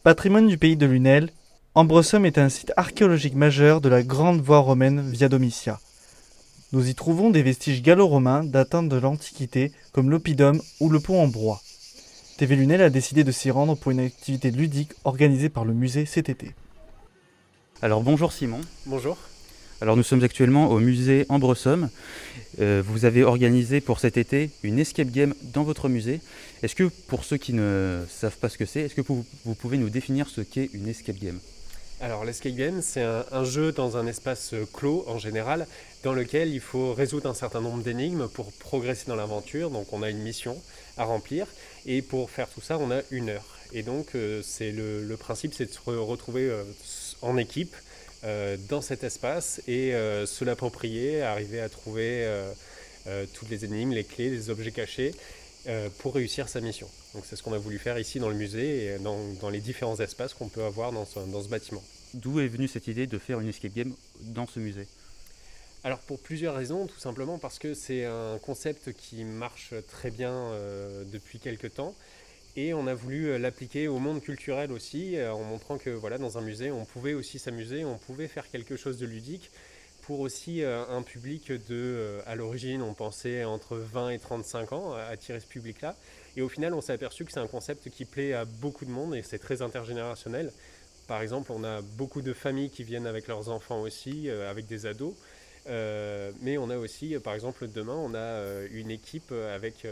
Patrimoine du pays de Lunel, Ambrosum est un site archéologique majeur de la grande voie romaine Via Domitia. Nous y trouvons des vestiges gallo-romains datant de l'Antiquité, comme l'oppidum ou le pont en bois. TV Lunel a décidé de s'y rendre pour une activité ludique organisée par le musée cet été. Alors bonjour Simon. Bonjour. Alors nous sommes actuellement au musée Ambrosum. Vous avez organisé pour cet été une escape game dans votre musée. Est-ce que pour ceux qui ne savent pas ce que c'est, est-ce que vous pouvez nous définir ce qu'est une escape game ? Alors l'escape game, c'est un jeu dans un espace clos en général, dans lequel il faut résoudre un certain nombre d'énigmes pour progresser dans l'aventure. Donc on a une mission à remplir et pour faire tout ça, on a 1 heure. Et donc c'est le principe, c'est de se retrouver en équipe dans cet espace et se l'approprier, arriver à trouver toutes les énigmes, les clés, les objets cachés pour réussir sa mission. Donc c'est ce qu'on a voulu faire ici dans le musée et dans les différents espaces qu'on peut avoir dans ce bâtiment. D'où est venue cette idée de faire une escape game dans ce musée ? Alors pour plusieurs raisons, tout simplement parce que c'est un concept qui marche très bien depuis quelques temps. Et on a voulu l'appliquer au monde culturel aussi, en montrant que voilà, dans un musée, on pouvait aussi s'amuser, on pouvait faire quelque chose de ludique pour aussi un public à l'origine, on pensait entre 20 et 35 ans, à attirer ce public-là. Et au final, on s'est aperçu que c'est un concept qui plaît à beaucoup de monde et c'est très intergénérationnel. Par exemple, on a beaucoup de familles qui viennent avec leurs enfants aussi, avec des ados. Mais on a aussi, par exemple, demain, on a une équipe avec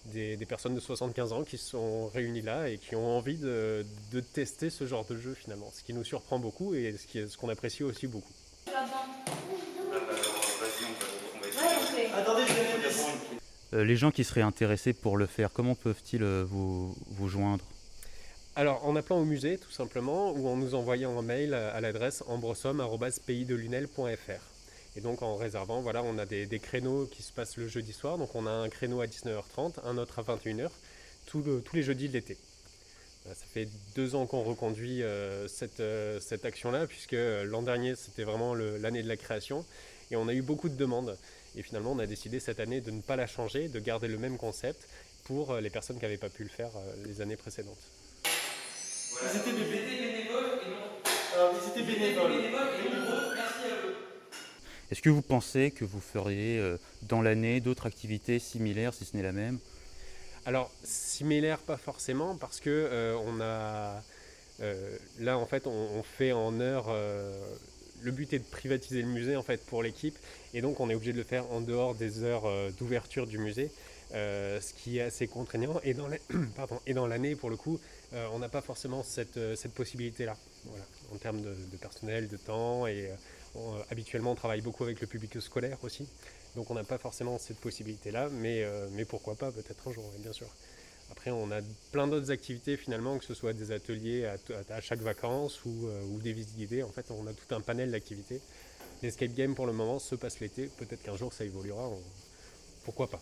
des personnes de 75 ans qui se sont réunies là et qui ont envie de tester ce genre de jeu finalement. Ce qui nous surprend beaucoup et ce qu'on apprécie aussi beaucoup. Les gens qui seraient intéressés pour le faire, comment peuvent-ils vous joindre ? Alors en appelant au musée tout simplement ou en nous envoyant un mail à l'adresse ambrosom@paysdelunel.fr. Et donc en réservant, voilà, on a des créneaux qui se passent le jeudi soir. Donc on a un créneau à 19h30, un autre à 21h, tous les jeudis de l'été. Ça fait 2 ans qu'on reconduit cette action-là, puisque l'an dernier c'était vraiment l'année de la création. Et on a eu beaucoup de demandes. Et finalement on a décidé cette année de ne pas la changer, de garder le même concept pour les personnes qui n'avaient pas pu le faire les années précédentes. Ils étaient bénévoles et non. Alors ils étaient bénévoles. Est-ce que vous pensez que vous feriez dans l'année d'autres activités similaires, si ce n'est la même ? Alors, similaire, pas forcément, parce que là, en fait, on fait en heure. Le but est de privatiser le musée, en fait, pour l'équipe. Et donc, on est obligé de le faire en dehors des heures d'ouverture du musée, ce qui est assez contraignant. Et dans l'année, pour le coup, on n'a pas forcément cette possibilité-là. Voilà, en termes de personnel, de temps. Et habituellement, on travaille beaucoup avec le public scolaire aussi. Donc on n'a pas forcément cette possibilité-là, mais pourquoi pas, peut-être un jour, bien sûr. Après, on a plein d'autres activités finalement, que ce soit des ateliers à chaque vacances ou des visites guidées. En fait, on a tout un panel d'activités. L'escape game pour le moment se passe l'été, peut-être qu'un jour ça évoluera, pourquoi pas.